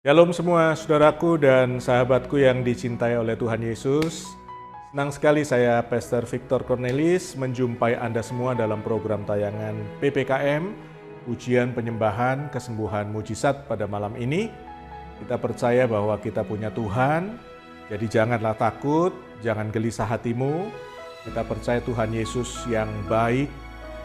Shalom semua saudaraku dan sahabatku yang dicintai oleh Tuhan Yesus. Senang sekali saya Pastor Victor Cornelis menjumpai Anda semua dalam program tayangan PPKM, Pujian Penyembahan Kesembuhan Mujizat pada malam ini. Kita percaya bahwa kita punya Tuhan, jadi janganlah takut, jangan gelisah hatimu. Kita percaya Tuhan Yesus yang baik,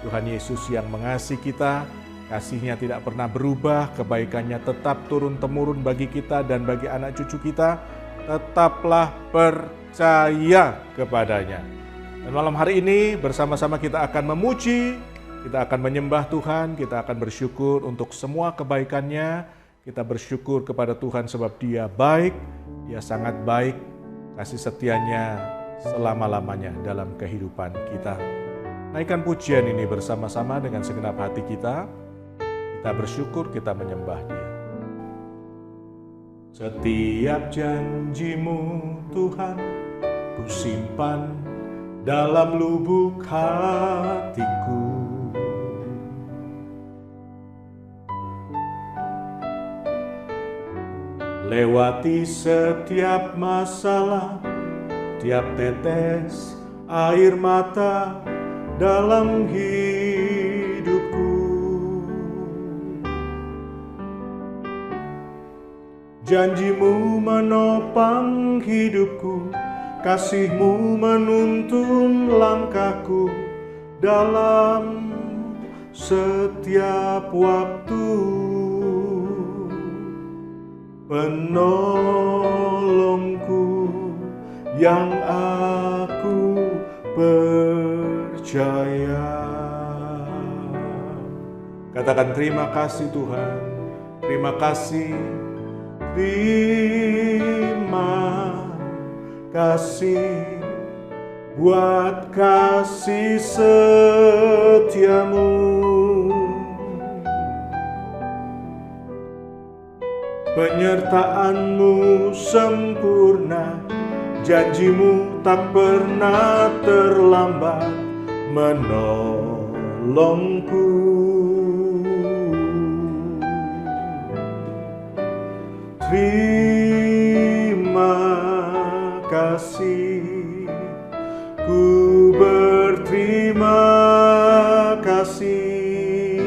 Tuhan Yesus yang mengasihi kita. Kasih-Nya tidak pernah berubah, kebaikannya tetap turun-temurun bagi kita dan bagi anak cucu kita. Tetaplah percaya kepadanya. Dan malam hari ini bersama-sama kita akan memuji, kita akan menyembah Tuhan, kita akan bersyukur untuk semua kebaikannya. Kita bersyukur kepada Tuhan sebab Dia baik, Dia sangat baik, kasih setianya selama-lamanya dalam kehidupan kita. Naikkan pujian ini bersama-sama dengan segenap hati kita. Kita bersyukur, kita menyembah Dia. Setiap janji-Mu Tuhan, ku simpan dalam lubuk hatiku. Lewati setiap masalah, tiap tetes air mata dalam hidupku. Janji-Mu menopang hidupku, kasih-Mu menuntun langkahku dalam setiap waktu. Penolongku yang aku percaya. Katakan terima kasih Tuhan, terima kasih. Terima kasih buat kasih setiamu. Penyertaan-Mu sempurna, janji-Mu tak pernah terlambat menolongku. Terima kasih, ku berterima kasih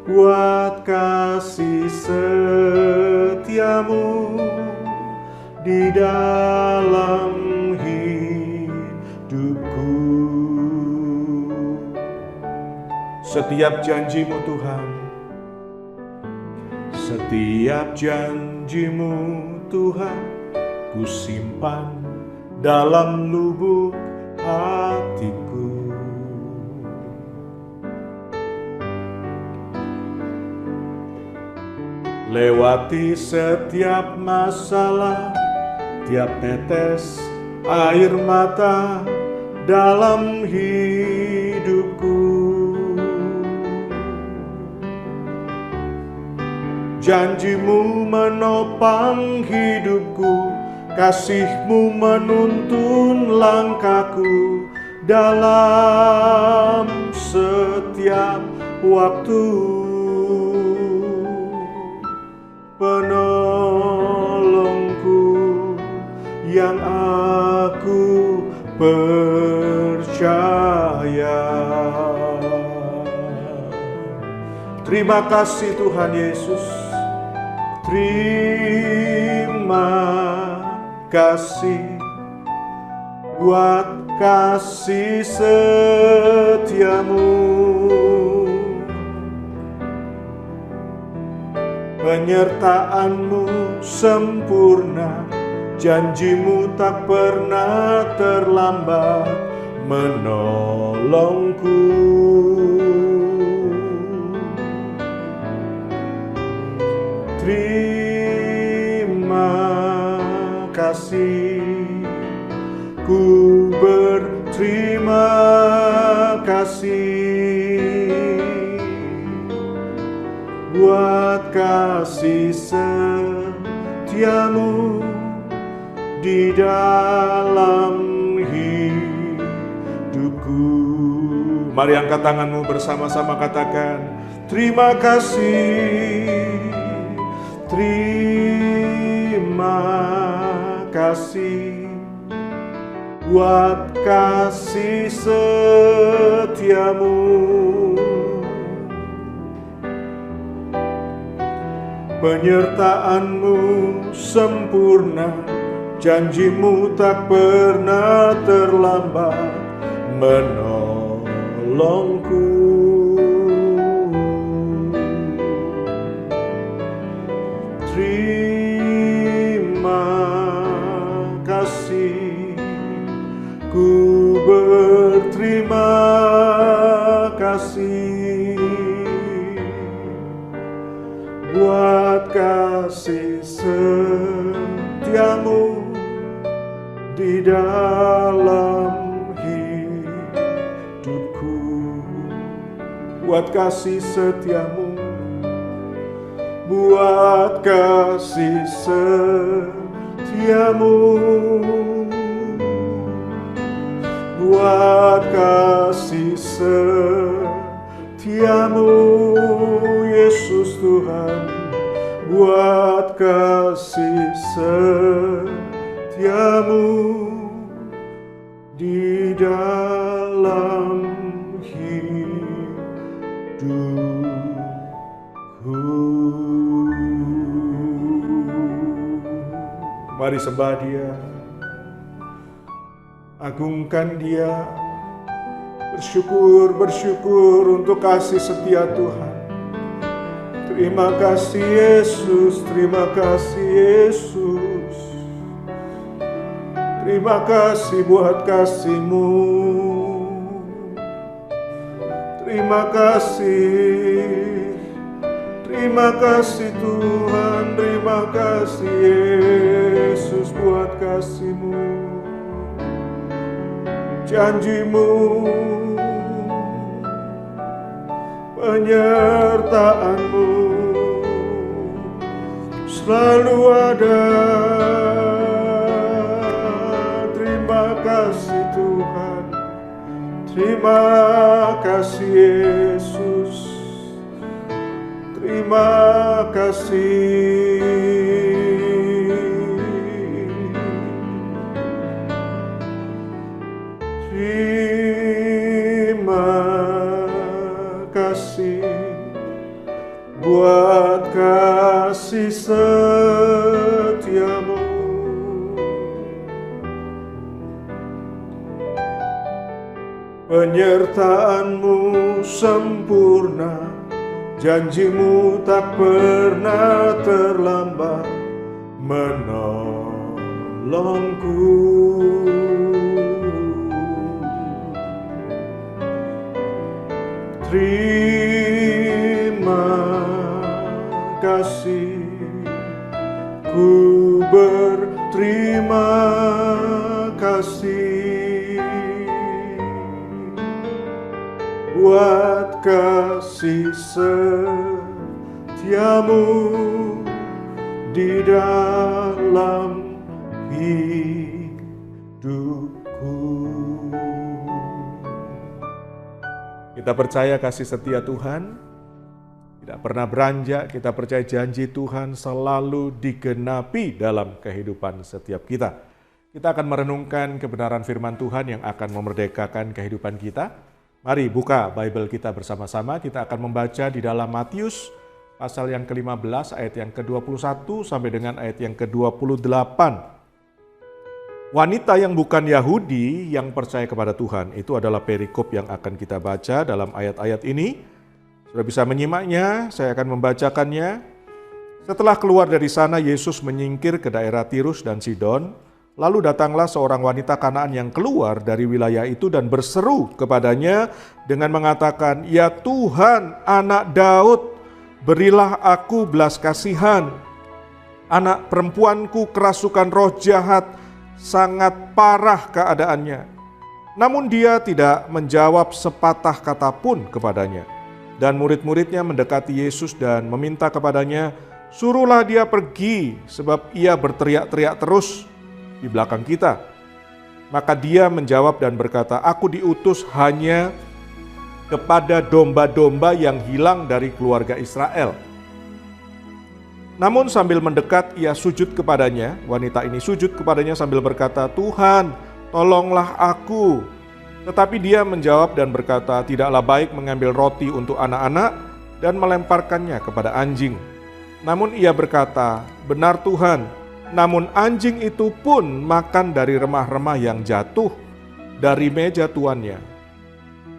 buat kasih setiamu di dalam hidupku. Setiap janji-Mu Tuhan, setiap janji-Mu Tuhan, ku simpan dalam lubuk hatiku. Lewati setiap masalah, tiap tetes air mata dalam hidupku. Janji-Mu menopang hidupku, kasih-Mu menuntun langkahku dalam setiap waktu. Penolongku yang aku percaya. Terima kasih Tuhan Yesus. Terima kasih buat kasih setiamu. Penyertaan-Mu sempurna, janji-Mu tak pernah terlambat menolongku. Terima kasih, ku berterima kasih buat kasih setiamu di dalam hidupku. Mari angkat tanganmu bersama-sama katakan, terima kasih, terima kasih buat kasih setiamu. Penyertaanmu sempurna, janjimu tak pernah terlambat menolongku. Terima kasih, ku berterima kasih buat kasih setiamu di dalam hidupku. Buat kasih setiamu, buat kasih setiamu, buat kasih setiamu, Yesus Tuhan, buat kasih setiamu di dalam hidupku. Mari sembah Dia, agungkan Dia, bersyukur untuk kasih setia Tuhan. Terima kasih Yesus, terima kasih Yesus. Terima kasih buat kasih-Mu. Terima kasih Tuhan, terima kasih Yesus buat kasih-Mu. Janji-Mu, penyertaan-Mu selalu ada. Terima kasih Tuhan, terima kasih Yesus, terima kasih. Terima kasih buat kasih setiamu. Penyertaan-Mu sempurna, janji-Mu tak pernah terlambat menolongku. Terima kasih, ku berterima kasih buat kasih setiamu di dalam hidupku. Kita percaya kasih setia Tuhan tidak pernah beranjak. Kita percaya janji Tuhan selalu digenapi dalam kehidupan setiap kita. Kita akan merenungkan kebenaran firman Tuhan yang akan memerdekakan kehidupan kita. Mari buka Bible kita bersama-sama. Kita akan membaca di dalam Matius pasal yang ke-15 ayat yang ke-21 sampai dengan ayat yang ke-28. Wanita yang bukan Yahudi yang percaya kepada Tuhan, itu adalah perikop yang akan kita baca dalam ayat-ayat ini. Sudah bisa menyimaknya, saya akan membacakannya. Setelah keluar dari sana, Yesus menyingkir ke daerah Tirus dan Sidon. Lalu datanglah seorang wanita Kanaan yang keluar dari wilayah itu dan berseru kepadanya dengan mengatakan, "Ya Tuhan, anak Daud, berilah aku belas kasihan. Anak perempuanku kerasukan roh jahat, sangat parah keadaannya." Namun dia tidak menjawab sepatah kata pun kepadanya. Dan murid-muridnya mendekati Yesus dan meminta kepadanya, "Suruhlah dia pergi, sebab ia berteriak-teriak terus di belakang kita." Maka dia menjawab dan berkata, "Aku diutus hanya kepada domba-domba yang hilang dari keluarga Israel." Namun sambil mendekat ia sujud kepadanya, wanita ini sujud kepadanya sambil berkata, "Tuhan, tolonglah aku." Tetapi dia menjawab dan berkata, "Tidaklah baik mengambil roti untuk anak-anak dan melemparkannya kepada anjing." Namun ia berkata, "Benar Tuhan, namun anjing itu pun makan dari remah-remah yang jatuh dari meja tuannya."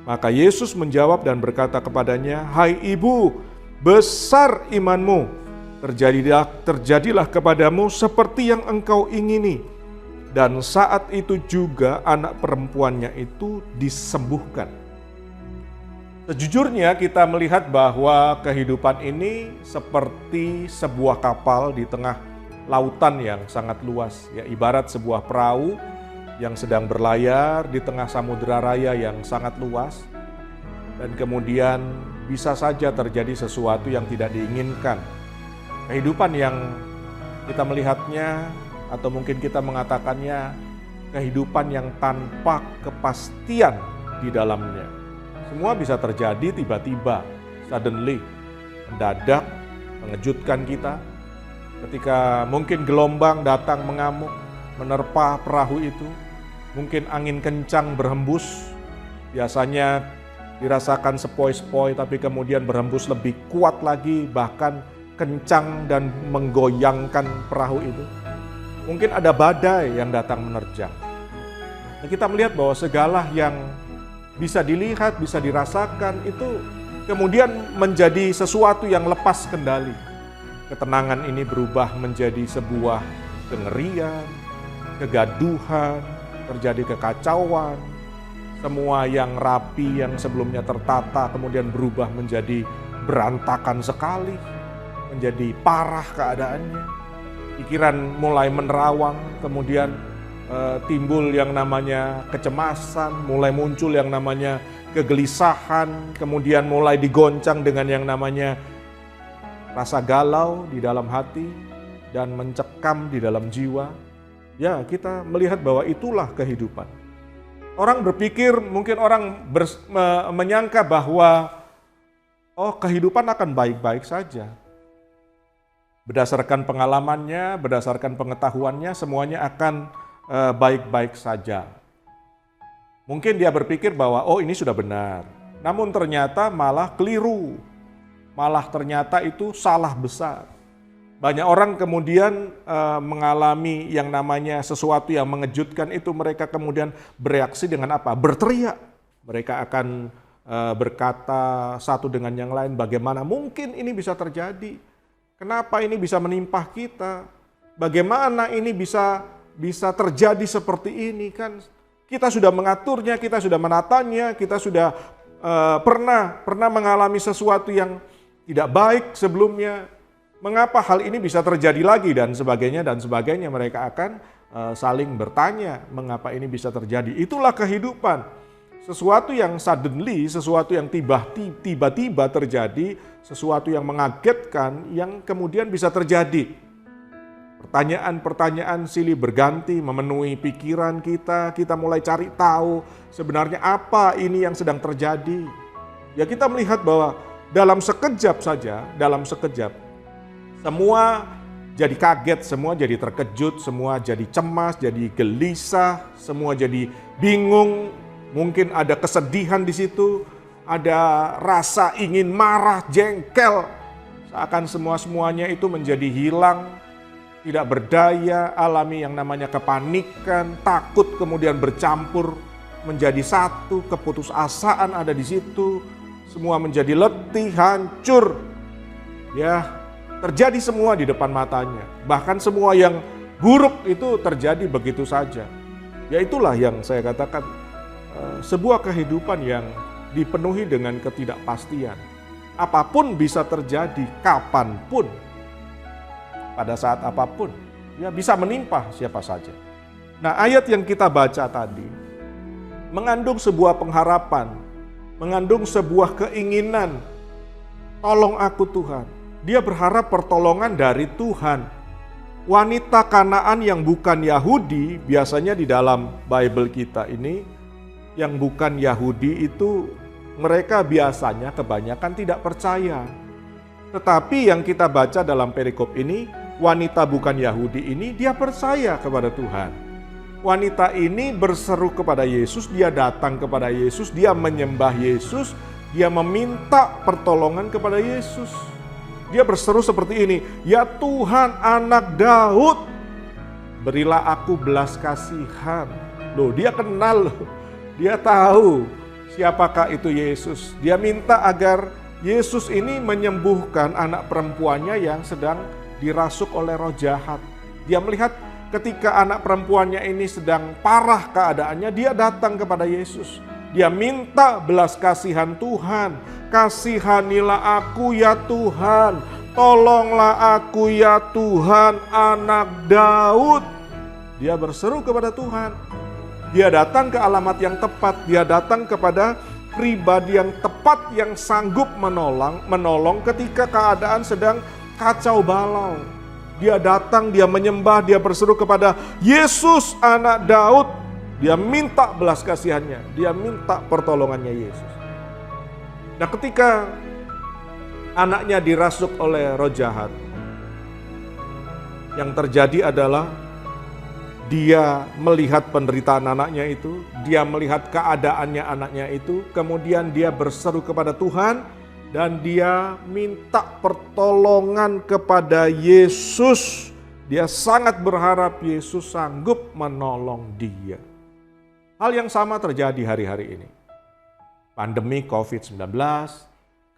Maka Yesus menjawab dan berkata kepadanya, "Hai ibu, besar imanmu, terjadilah kepadamu seperti yang engkau ingini." Dan saat itu juga anak perempuannya itu disembuhkan. Sejujurnya kita melihat bahwa kehidupan ini seperti sebuah kapal di tengah lautan yang sangat luas, ya, ibarat sebuah perahu yang sedang berlayar di tengah samudera raya yang sangat luas, dan kemudian bisa saja terjadi sesuatu yang tidak diinginkan. Kehidupan yang kita melihatnya, atau mungkin kita mengatakannya, kehidupan yang tanpa kepastian di dalamnya. Semua bisa terjadi tiba-tiba, suddenly, mendadak, mengejutkan kita. Ketika mungkin gelombang datang mengamuk, menerpa perahu itu, mungkin angin kencang berhembus, biasanya dirasakan sepoi-sepoi, tapi kemudian berhembus lebih kuat lagi, bahkan kencang dan menggoyangkan perahu itu. Mungkin ada badai yang datang menerjang. Dan kita melihat bahwa segala yang bisa dilihat, bisa dirasakan, itu kemudian menjadi sesuatu yang lepas kendali. Ketenangan ini berubah menjadi sebuah kengerian, kegaduhan, terjadi kekacauan. Semua yang rapi, yang sebelumnya tertata, kemudian berubah menjadi berantakan sekali, menjadi parah keadaannya. Pikiran mulai menerawang, kemudian timbul yang namanya kecemasan, mulai muncul yang namanya kegelisahan, kemudian mulai digoncang dengan yang namanya rasa galau di dalam hati dan mencekam di dalam jiwa. Ya, kita melihat bahwa itulah kehidupan. Orang berpikir, mungkin orang menyangka bahwa kehidupan akan baik-baik saja. Berdasarkan pengalamannya, berdasarkan pengetahuannya, semuanya akan baik-baik saja. Mungkin dia berpikir bahwa ini sudah benar. Namun ternyata malah keliru. Malah ternyata itu salah besar. Banyak orang kemudian mengalami yang namanya sesuatu yang mengejutkan itu, mereka kemudian bereaksi dengan apa? Berteriak. Mereka akan berkata satu dengan yang lain, bagaimana mungkin ini bisa terjadi? Kenapa ini bisa menimpa kita? Bagaimana ini bisa terjadi seperti ini? Kan kita sudah mengaturnya, kita sudah menatanya, kita sudah pernah mengalami sesuatu yang tidak baik sebelumnya. Mengapa hal ini bisa terjadi lagi dan sebagainya dan sebagainya. Mereka akan saling bertanya mengapa ini bisa terjadi. Itulah kehidupan. Sesuatu yang suddenly, sesuatu yang tiba-tiba terjadi, sesuatu yang mengagetkan yang kemudian bisa terjadi. Pertanyaan-pertanyaan silih berganti memenuhi pikiran kita mulai cari tahu sebenarnya apa ini yang sedang terjadi. Ya, kita melihat bahwa dalam sekejap saja, semua jadi kaget, semua jadi terkejut, semua jadi cemas, jadi gelisah, semua jadi bingung. Mungkin ada kesedihan di situ, ada rasa ingin marah, jengkel. Seakan semuanya itu menjadi hilang, tidak berdaya, alami yang namanya kepanikan, takut kemudian bercampur menjadi satu, keputusasaan ada di situ. Semua menjadi letih, hancur. Ya, terjadi semua di depan matanya. Bahkan semua yang buruk itu terjadi begitu saja. Ya, itulah yang saya katakan sebuah kehidupan yang dipenuhi dengan ketidakpastian. Apapun bisa terjadi kapanpun, pada saat apapun, ya bisa menimpa siapa saja. Nah, ayat yang kita baca tadi mengandung sebuah pengharapan, mengandung sebuah keinginan, tolong aku Tuhan. Dia berharap pertolongan dari Tuhan. wanita Kanaan yang bukan Yahudi, biasanya di dalam Bible kita ini, yang bukan Yahudi itu mereka biasanya kebanyakan tidak percaya. Tetapi yang kita baca dalam perikop ini, wanita bukan Yahudi ini dia percaya kepada Tuhan. Wanita ini berseru kepada Yesus, dia datang kepada Yesus, dia menyembah Yesus, dia meminta pertolongan kepada Yesus. Dia berseru seperti ini, "Ya Tuhan, Anak Daud, berilah aku belas kasihan." Loh, dia kenal loh. Dia tahu siapakah itu Yesus. Dia minta agar Yesus ini menyembuhkan anak perempuannya yang sedang dirasuk oleh roh jahat. Dia melihat ketika anak perempuannya ini sedang parah keadaannya, dia datang kepada Yesus. Dia minta belas kasihan Tuhan. "Kasihanilah aku ya Tuhan, tolonglah aku ya Tuhan, Anak Daud." Dia berseru kepada Tuhan. Dia datang ke alamat yang tepat, dia datang kepada pribadi yang tepat yang sanggup menolong ketika keadaan sedang kacau balau. Dia datang, dia menyembah, dia berseru kepada Yesus Anak Daud. Dia minta belas kasihannya, dia minta pertolongannya Yesus. Nah, ketika anaknya dirasuk oleh roh jahat, yang terjadi adalah dia melihat penderitaan anaknya itu, dia melihat keadaannya anaknya itu, kemudian dia berseru kepada Tuhan dan dia minta pertolongan kepada Yesus. Dia sangat berharap Yesus sanggup menolong dia. Hal yang sama terjadi hari-hari ini. Pandemi COVID-19,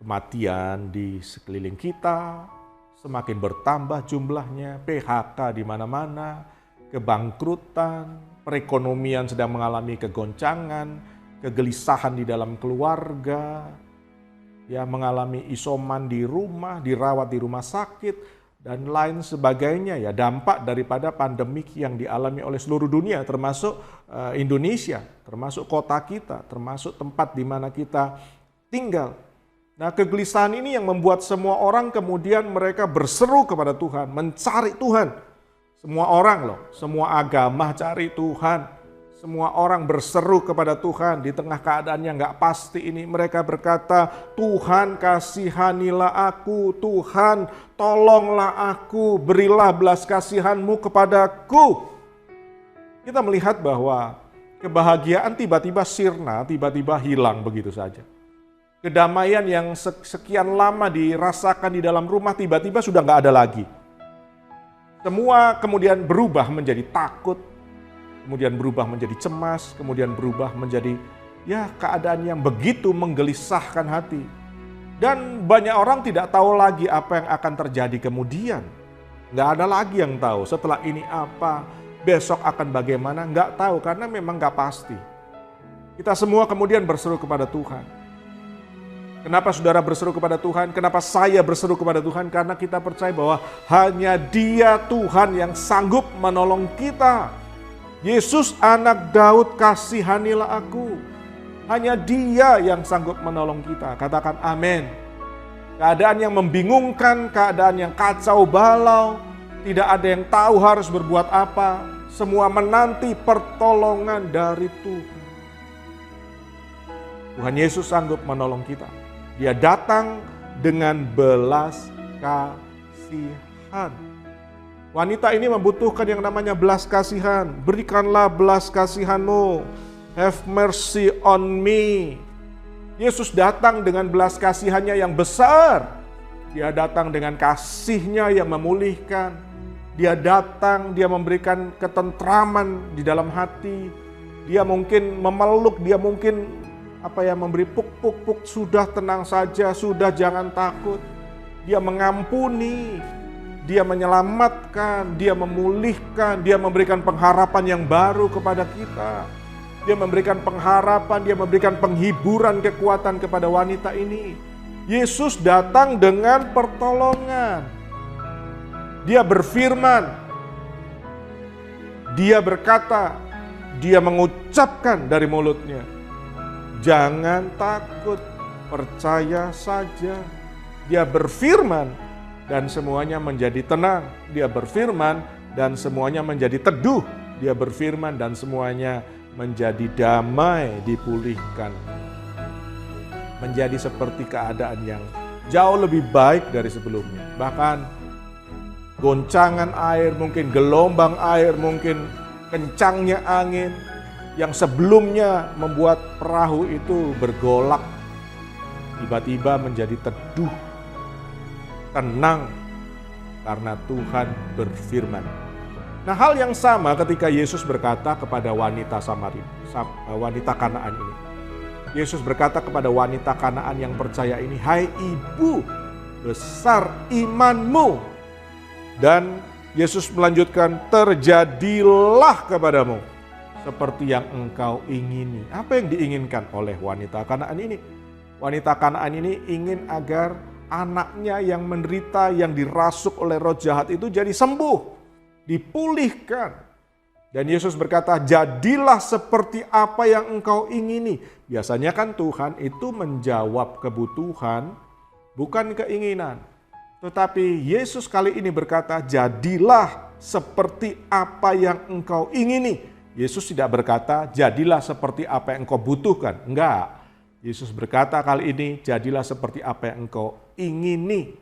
kematian di sekeliling kita semakin bertambah jumlahnya, PHK di mana-mana, kebangkrutan, perekonomian sedang mengalami kegoncangan, kegelisahan di dalam keluarga, ya mengalami isoman di rumah, dirawat di rumah sakit, dan lain sebagainya. Ya, dampak daripada pandemik yang dialami oleh seluruh dunia, termasuk Indonesia, termasuk kota kita, termasuk tempat di mana kita tinggal. Nah, kegelisahan ini yang membuat semua orang kemudian mereka berseru kepada Tuhan, mencari Tuhan. Semua orang loh, semua agama cari Tuhan. Semua orang berseru kepada Tuhan di tengah keadaan yang gak pasti ini. Mereka berkata, "Tuhan, kasihanilah aku, Tuhan tolonglah aku, berilah belas kasihan-Mu kepadaku." Kita melihat bahwa kebahagiaan tiba-tiba sirna, tiba-tiba hilang begitu saja. Kedamaian yang sekian lama dirasakan di dalam rumah tiba-tiba sudah gak ada lagi. Semua kemudian berubah menjadi takut, kemudian berubah menjadi cemas, kemudian berubah menjadi keadaan yang begitu menggelisahkan hati. Dan banyak orang tidak tahu lagi apa yang akan terjadi kemudian. Nggak ada lagi yang tahu setelah ini apa, besok akan bagaimana, nggak tahu karena memang nggak pasti. Kita semua kemudian berseru kepada Tuhan. Kenapa saudara berseru kepada Tuhan? Kenapa saya berseru kepada Tuhan? Karena kita percaya bahwa hanya Dia Tuhan yang sanggup menolong kita. Yesus Anak Daud, kasihanilah aku. Hanya Dia yang sanggup menolong kita. Katakan amin. Keadaan yang membingungkan, keadaan yang kacau balau, tidak ada yang tahu harus berbuat apa. Semua menanti pertolongan dari Tuhan. Tuhan Yesus sanggup menolong kita. Dia datang dengan belas kasihan. Wanita ini membutuhkan yang namanya belas kasihan. Berikanlah belas kasihan-Mu. Have mercy on me. Yesus datang dengan belas kasihannya yang besar. Dia datang dengan kasih-Nya yang memulihkan. Dia datang, dia memberikan ketentraman di dalam hati. Dia mungkin memeluk, dia mungkin memberi puk, sudah tenang saja, sudah jangan takut. Dia mengampuni, dia menyelamatkan, dia memulihkan, dia memberikan pengharapan yang baru kepada kita. Dia memberikan pengharapan, dia memberikan penghiburan, kekuatan kepada wanita ini. Yesus datang dengan pertolongan. Dia berfirman, dia berkata, dia mengucapkan dari mulutnya, "Jangan takut, percaya saja." Dia berfirman dan semuanya menjadi tenang. Dia berfirman dan semuanya menjadi teduh. Dia berfirman dan semuanya menjadi damai, dipulihkan. Menjadi seperti keadaan yang jauh lebih baik dari sebelumnya. Bahkan goncangan air, mungkin gelombang air, mungkin kencangnya angin yang sebelumnya membuat perahu itu bergolak, tiba-tiba menjadi teduh, tenang, karena Tuhan berfirman. Nah, hal yang sama ketika Yesus berkata kepada wanita wanita Kanaan ini. Yesus berkata kepada wanita Kanaan yang percaya ini, "Hai ibu, besar imanmu." Dan Yesus melanjutkan, "Terjadilah kepadamu seperti yang engkau ingini." Apa yang diinginkan oleh wanita Kanaan ini? Wanita Kanaan ini ingin agar anaknya yang menderita, yang dirasuk oleh roh jahat itu jadi sembuh, dipulihkan. Dan Yesus berkata, "Jadilah seperti apa yang engkau ingini." Biasanya kan Tuhan itu menjawab kebutuhan, bukan keinginan. Tetapi Yesus kali ini berkata, "Jadilah seperti apa yang engkau ingini." Yesus tidak berkata, "Jadilah seperti apa yang engkau butuhkan." Enggak. Yesus berkata kali ini, "Jadilah seperti apa yang engkau ingini."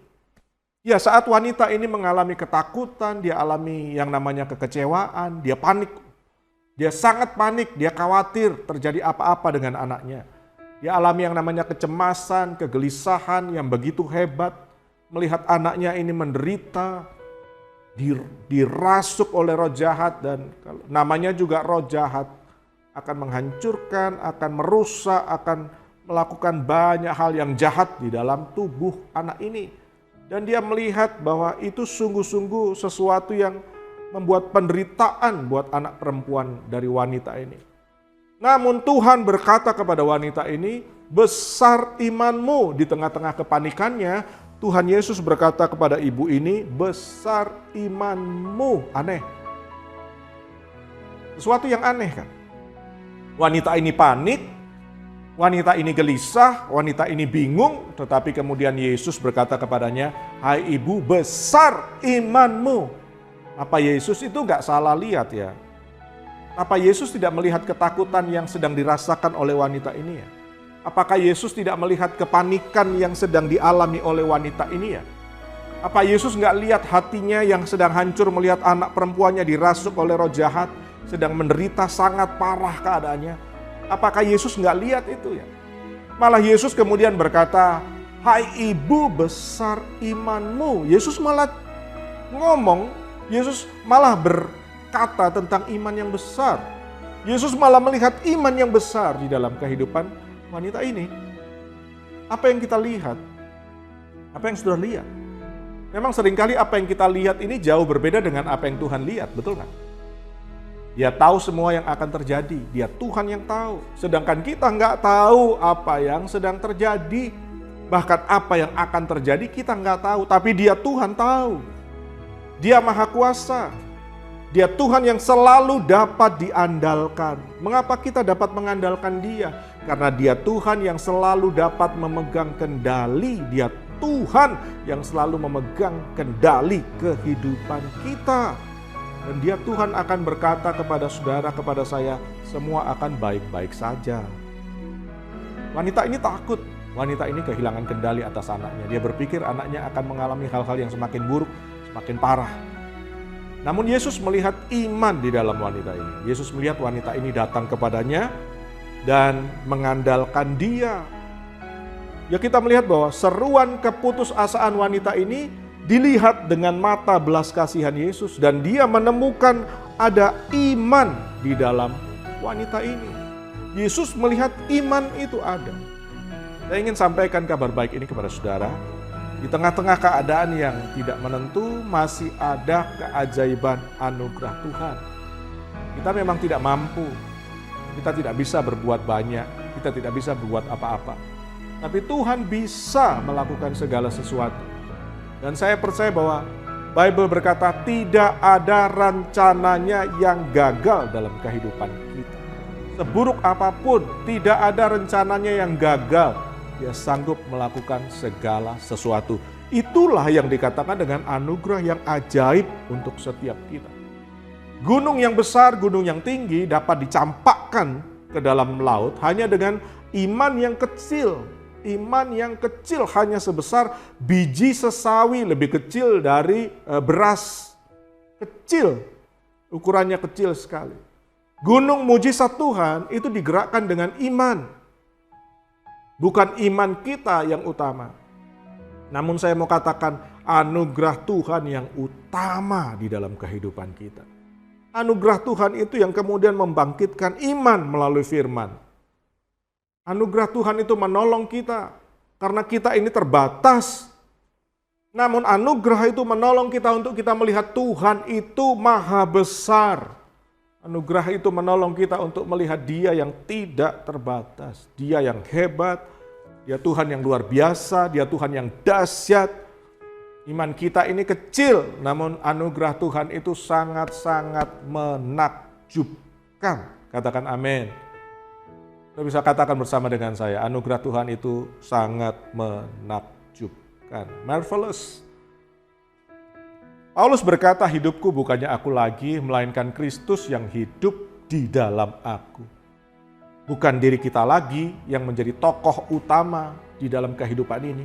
Ya, saat wanita ini mengalami ketakutan, dia alami yang namanya kekecewaan, dia panik. Dia sangat panik, dia khawatir terjadi apa-apa dengan anaknya. Dia alami yang namanya kecemasan, kegelisahan yang begitu hebat. Melihat anaknya ini menderita, dirasuk oleh roh jahat, dan namanya juga roh jahat akan menghancurkan, akan merusak, akan melakukan banyak hal yang jahat di dalam tubuh anak ini. Dan dia melihat bahwa itu sungguh-sungguh sesuatu yang membuat penderitaan buat anak perempuan dari wanita ini. Namun Tuhan berkata kepada wanita ini, "Besar imanmu." Di tengah-tengah kepanikannya, Tuhan Yesus berkata kepada ibu ini, "Besar imanmu." Aneh. Sesuatu yang aneh kan? Wanita ini panik, wanita ini gelisah, wanita ini bingung, tetapi kemudian Yesus berkata kepadanya, "Hai ibu, besar imanmu." Apa Yesus itu gak salah lihat ya? Apa Yesus tidak melihat ketakutan yang sedang dirasakan oleh wanita ini ya? Apakah Yesus tidak melihat kepanikan yang sedang dialami oleh wanita ini ya? Apa Yesus gak lihat hatinya yang sedang hancur melihat anak perempuannya dirasuk oleh roh jahat, sedang menderita sangat parah keadaannya? Apakah Yesus nggak lihat itu ya? Malah Yesus kemudian berkata, "Hai ibu, besar imanmu." Yesus malah ngomong, Yesus malah berkata tentang iman yang besar. Yesus malah melihat iman yang besar di dalam kehidupan wanita ini. Apa yang kita lihat? Apa yang sudah lihat? Memang seringkali apa yang kita lihat ini jauh berbeda dengan apa yang Tuhan lihat, betul nggak? Dia tahu semua yang akan terjadi. Dia Tuhan yang tahu. Sedangkan kita nggak tahu apa yang sedang terjadi. Bahkan apa yang akan terjadi kita nggak tahu. Tapi dia Tuhan tahu. Dia Maha Kuasa. Dia Tuhan yang selalu dapat diandalkan. Mengapa kita dapat mengandalkan Dia? Karena Dia Tuhan yang selalu dapat memegang kendali. Dia Tuhan yang selalu memegang kendali kehidupan kita. Dan dia Tuhan akan berkata kepada saudara, kepada saya, semua akan baik-baik saja. Wanita ini takut, wanita ini kehilangan kendali atas anaknya. Dia berpikir anaknya akan mengalami hal-hal yang semakin buruk, semakin parah. Namun Yesus melihat iman di dalam wanita ini. Yesus melihat wanita ini datang kepadanya dan mengandalkan dia. Ya, kita melihat bahwa seruan keputusasaan wanita ini dilihat dengan mata belas kasihan Yesus, dan dia menemukan ada iman di dalam wanita ini. Yesus melihat iman itu ada. Saya ingin sampaikan kabar baik ini kepada saudara. Di tengah-tengah keadaan yang tidak menentu, masih ada keajaiban anugerah Tuhan. Kita memang tidak mampu, kita tidak bisa berbuat banyak, kita tidak bisa berbuat apa-apa. Tapi Tuhan bisa melakukan segala sesuatu. Dan saya percaya bahwa Bible berkata tidak ada rencananya yang gagal dalam kehidupan kita. Seburuk apapun, tidak ada rencananya yang gagal. Dia sanggup melakukan segala sesuatu. Itulah yang dikatakan dengan anugerah yang ajaib untuk setiap kita. Gunung yang besar, gunung yang tinggi dapat dicampakkan ke dalam laut hanya dengan iman yang kecil. Iman yang kecil hanya sebesar biji sesawi, lebih kecil dari beras. Kecil, ukurannya kecil sekali. Gunung mujizat Tuhan itu digerakkan dengan iman. Bukan iman kita yang utama. Namun saya mau katakan anugerah Tuhan yang utama di dalam kehidupan kita. Anugerah Tuhan itu yang kemudian membangkitkan iman melalui firman. Anugerah Tuhan itu menolong kita karena kita ini terbatas. Namun anugerah itu menolong kita untuk kita melihat Tuhan itu maha besar. Anugerah itu menolong kita untuk melihat Dia yang tidak terbatas. Dia yang hebat, Dia Tuhan yang luar biasa, Dia Tuhan yang dahsyat. Iman kita ini kecil, namun anugerah Tuhan itu sangat-sangat menakjubkan. Katakan amin. Kita bisa katakan bersama dengan saya, anugerah Tuhan itu sangat menakjubkan. Marvelous. Paulus berkata, hidupku bukannya aku lagi, melainkan Kristus yang hidup di dalam aku. Bukan diri kita lagi yang menjadi tokoh utama di dalam kehidupan ini.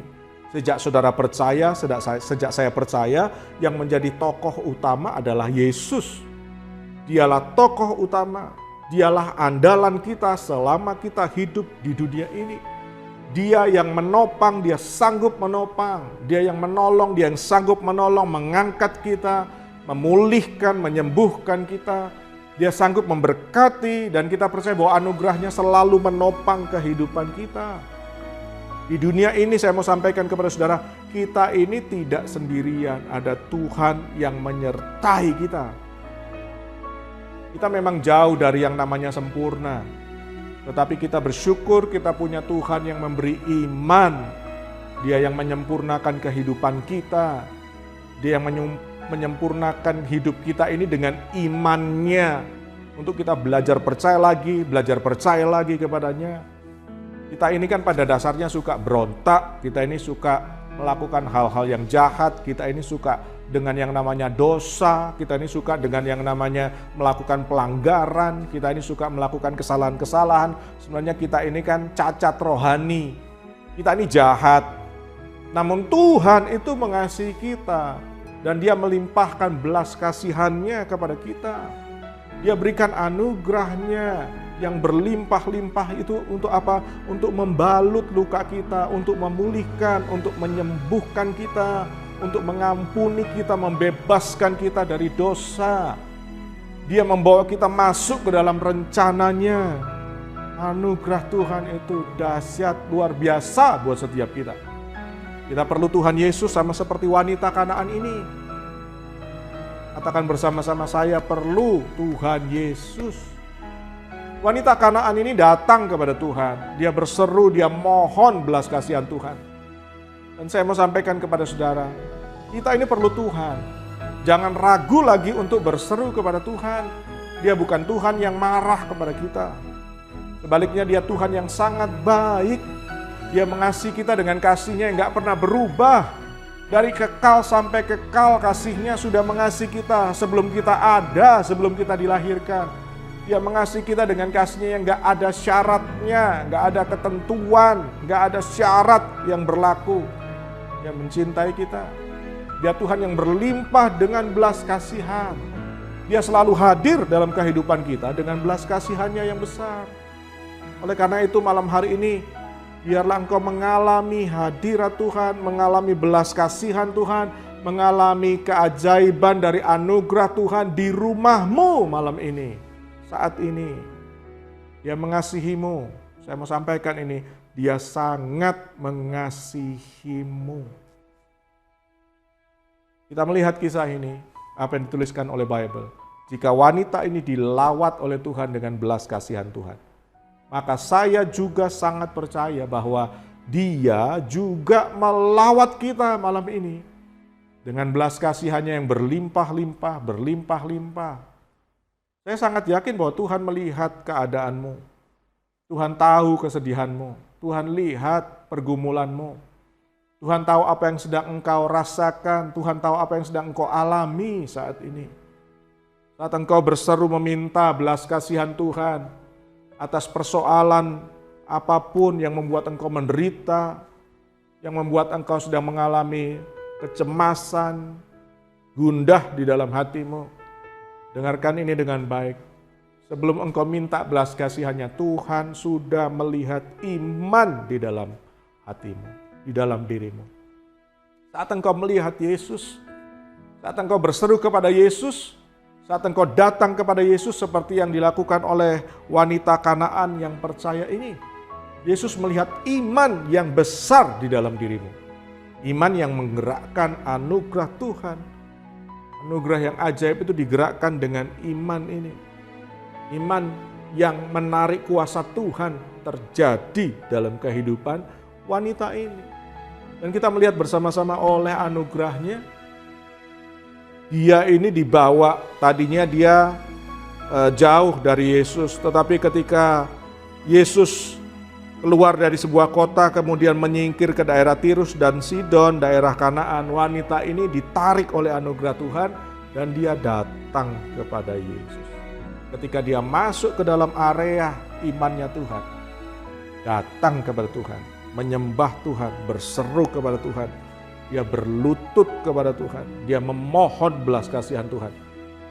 Sejak saudara percaya, sejak saya percaya, yang menjadi tokoh utama adalah Yesus. Dialah tokoh utama. Dialah andalan kita selama kita hidup di dunia ini. Dia yang menopang, dia sanggup menopang. Dia yang menolong, dia yang sanggup menolong, mengangkat kita, memulihkan, menyembuhkan kita. Dia sanggup memberkati dan kita percaya bahwa anugerahnya selalu menopang kehidupan kita. Di dunia ini saya mau sampaikan kepada saudara, kita ini tidak sendirian. Ada Tuhan yang menyertai kita. Kita memang jauh dari yang namanya sempurna. Tetapi kita bersyukur kita punya Tuhan yang memberi iman. Dia yang menyempurnakan kehidupan kita. Dia yang menyempurnakan hidup kita ini dengan imannya. Untuk kita belajar percaya lagi kepadanya. Kita ini kan pada dasarnya suka berontak. Kita ini suka melakukan hal-hal yang jahat. Kita ini suka dengan yang namanya dosa, kita ini suka dengan yang namanya melakukan pelanggaran, kita ini suka melakukan kesalahan-kesalahan. Sebenarnya kita ini kan cacat rohani, kita ini jahat. Namun Tuhan itu mengasihi kita dan Dia melimpahkan belas kasihannya kepada kita. Dia berikan anugerahnya yang berlimpah-limpah itu untuk apa? Untuk membalut luka kita, untuk memulihkan, untuk menyembuhkan kita, untuk mengampuni kita, membebaskan kita dari dosa. Dia membawa kita masuk ke dalam rencananya. Anugerah Tuhan itu dahsyat, luar biasa buat setiap kita. Kita perlu Tuhan Yesus sama seperti wanita Kanaan ini. Katakan bersama-sama, saya perlu Tuhan Yesus. Wanita Kanaan ini datang kepada Tuhan. Dia berseru, dia mohon belas kasihan Tuhan. Dan saya mau sampaikan kepada saudara, kita ini perlu Tuhan. Jangan ragu lagi untuk berseru kepada Tuhan. Dia bukan Tuhan yang marah kepada kita. Sebaliknya dia Tuhan yang sangat baik. Dia mengasihi kita dengan kasih-Nya yang gak pernah berubah. Dari kekal sampai kekal kasih-Nya sudah mengasihi kita sebelum kita ada, sebelum kita dilahirkan. Dia mengasihi kita dengan kasih-Nya yang gak ada syaratnya, gak ada ketentuan, gak ada syarat yang berlaku. Dia mencintai kita. Dia Tuhan yang berlimpah dengan belas kasihan. Dia selalu hadir dalam kehidupan kita dengan belas kasihannya yang besar. Oleh karena itu malam hari ini, biarlah engkau mengalami hadirat Tuhan, mengalami belas kasihan Tuhan, mengalami keajaiban dari anugerah Tuhan di rumahmu malam ini. Saat ini, Dia mengasihimu. Saya mau sampaikan ini, Dia sangat mengasihimu. Kita melihat kisah ini, apa yang dituliskan oleh Bible. Jika wanita ini dilawat oleh Tuhan dengan belas kasihan Tuhan, maka saya juga sangat percaya bahwa Dia juga melawat kita malam ini dengan belas kasihannya yang berlimpah-limpah, berlimpah-limpah. Saya sangat yakin bahwa Tuhan melihat keadaanmu. Tuhan tahu kesedihanmu. Tuhan lihat pergumulanmu. Tuhan tahu apa yang sedang engkau rasakan. Tuhan tahu apa yang sedang engkau alami saat ini. Saat engkau berseru meminta belas kasihan Tuhan atas persoalan apapun yang membuat engkau menderita, yang membuat engkau sedang mengalami kecemasan, gundah di dalam hatimu. Dengarkan ini dengan baik. Sebelum engkau minta belas kasihannya, Tuhan sudah melihat iman di dalam hatimu, di dalam dirimu. Saat engkau melihat Yesus, saat engkau berseru kepada Yesus, saat engkau datang kepada Yesus seperti yang dilakukan oleh wanita Kanaan yang percaya ini, Yesus melihat iman yang besar di dalam dirimu. Iman yang menggerakkan anugerah Tuhan. Anugerah yang ajaib itu digerakkan dengan iman ini. Iman yang menarik kuasa Tuhan terjadi dalam kehidupan wanita ini. Dan kita melihat bersama-sama oleh anugerahnya, dia ini dibawa, tadinya dia jauh dari Yesus, tetapi ketika Yesus keluar dari sebuah kota kemudian menyingkir ke daerah Tirus dan Sidon, daerah Kanaan, wanita ini ditarik oleh anugerah Tuhan dan dia datang kepada Yesus. Ketika dia masuk ke dalam area imannya Tuhan, datang kepada Tuhan, menyembah Tuhan, berseru kepada Tuhan, dia berlutut kepada Tuhan, dia memohon belas kasihan Tuhan.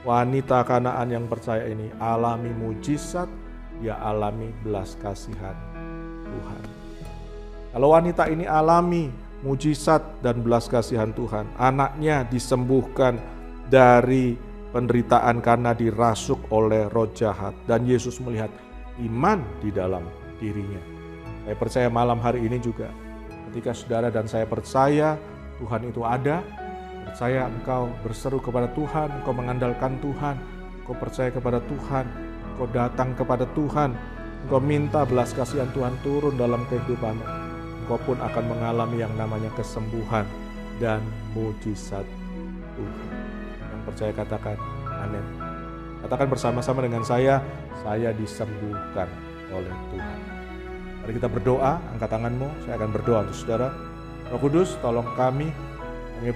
Wanita Kanaan yang percaya ini alami mujizat, dia alami belas kasihan Tuhan. Kalau wanita ini alami mujizat dan belas kasihan Tuhan, anaknya disembuhkan dari penderitaan karena dirasuk oleh roh jahat, dan Yesus melihat iman di dalam dirinya. Saya percaya malam hari ini juga, ketika saudara dan saya percaya Tuhan itu ada, percaya engkau berseru kepada Tuhan, engkau mengandalkan Tuhan, engkau percaya kepada Tuhan, engkau datang kepada Tuhan, engkau minta belas kasihan Tuhan turun dalam kehidupanmu, engkau pun akan mengalami yang namanya kesembuhan dan mujizat Tuhan. Yang percaya katakan amin. Katakan bersama-sama dengan saya disembuhkan oleh Tuhan. Mari kita berdoa, angkat tanganmu, saya akan berdoa untuk saudara. Roh Kudus, tolong kami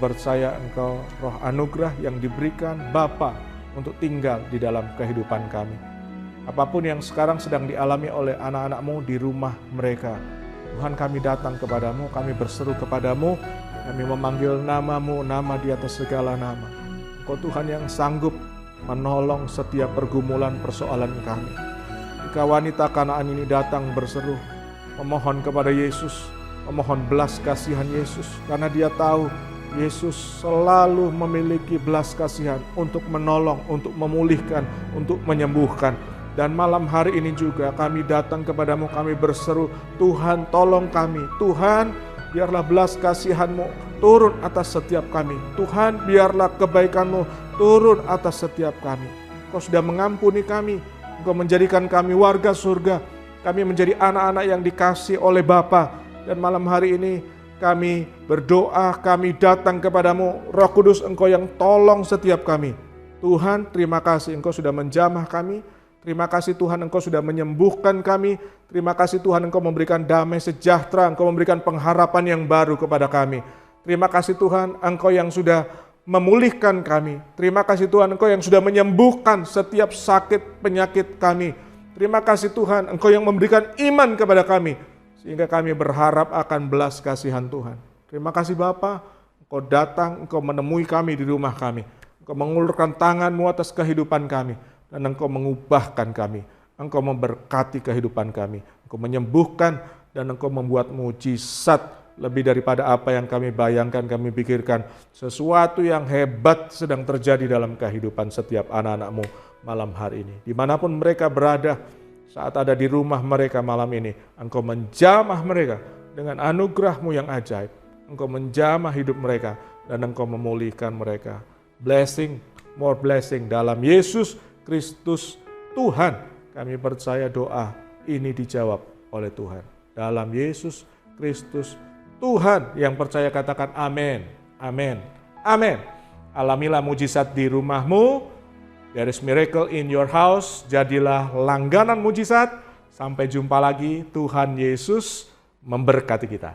percaya Engkau roh anugerah yang diberikan Bapa untuk tinggal di dalam kehidupan kami. Apapun yang sekarang sedang dialami oleh anak-anak-Mu di rumah mereka, Tuhan kami datang kepadamu, kami berseru kepadamu, kami memanggil nama-Mu, nama di atas segala nama. Engkau Tuhan yang sanggup menolong setiap pergumulan persoalan kami. Jika wanita Kanaan ini datang berseru, memohon kepada Yesus, memohon belas kasihan Yesus, karena dia tahu Yesus selalu memiliki belas kasihan untuk menolong, untuk memulihkan, untuk menyembuhkan. Dan malam hari ini juga kami datang kepadamu, kami berseru, Tuhan tolong kami, Tuhan biarlah belas kasihan-Mu turun atas setiap kami, Tuhan biarlah kebaikan-Mu turun atas setiap kami. Engkau sudah mengampuni kami, Engkau menjadikan kami warga surga, kami menjadi anak-anak yang dikasihi oleh Bapa. Dan malam hari ini kami berdoa, kami datang kepadamu, Roh Kudus Engkau yang tolong setiap kami. Tuhan, terima kasih Engkau sudah menjamah kami. Terima kasih Tuhan Engkau sudah menyembuhkan kami. Terima kasih Tuhan Engkau memberikan damai sejahtera, Engkau memberikan pengharapan yang baru kepada kami. Terima kasih Tuhan Engkau yang sudah memulihkan kami. Terima kasih Tuhan Engkau yang sudah menyembuhkan setiap sakit penyakit kami. Terima kasih Tuhan Engkau yang memberikan iman kepada kami, sehingga kami berharap akan belas kasihan Tuhan. Terima kasih Bapa, Engkau datang, Engkau menemui kami di rumah kami. Engkau mengulurkan tangan-Mu atas kehidupan kami, dan Engkau mengubahkan kami. Engkau memberkati kehidupan kami. Engkau menyembuhkan, dan Engkau membuat mujizat lebih daripada apa yang kami bayangkan, kami pikirkan. Sesuatu yang hebat sedang terjadi dalam kehidupan setiap anak-anak-Mu malam hari ini. Dimanapun mereka berada, saat ada di rumah mereka malam ini, Engkau menjamah mereka dengan anugerah-Mu yang ajaib. Engkau menjamah hidup mereka dan Engkau memulihkan mereka. Blessing, more blessing dalam Yesus Kristus Tuhan. Kami percaya doa ini dijawab oleh Tuhan. Dalam Yesus Kristus Tuhan, yang percaya katakan amin, amin, amin. Alamilah mujizat di rumahmu. There is miracle in your house. Jadilah langganan mujizat. Sampai jumpa lagi. Tuhan Yesus memberkati kita.